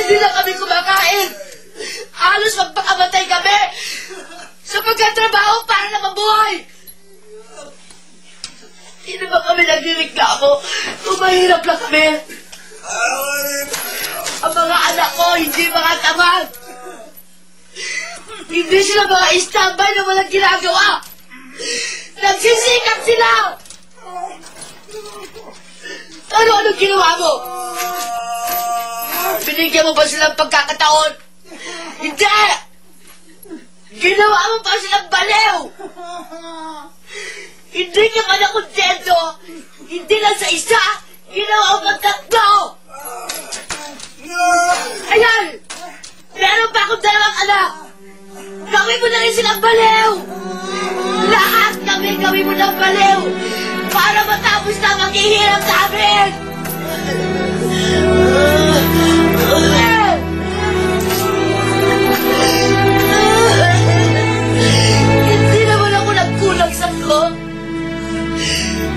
hindi na kami kumakain. Halos magpakamatay kami sa pagkatrabaho para na mabuhay. Hindi naman kami nagreklamo kung mahirap lang kami. Ang mga anak ko hindi mga tamad. Hindi sila mga istambay na walang ginagawa. Nagsisikap sila. Ano ginawa mo? Binigyan mo ba silang pagkakataon? Hindi! Ginawa mo pa silang baliw! Hindi ka man na kontento! Hindi lang sa isa! Ginawa mo pang tatlo! Ayan! Meron pa akong dalawang anak! Gawin mo na rin silang baliw! Lahat kami gawin mo ng baliw! Para matapos na maghihirap sa amin! Hindi naman ako nagkulang sa'yo.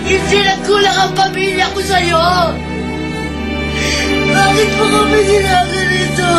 Hindi nagkulang ang pamilya ko sa'yo. Bakit mo kami sinabi nito?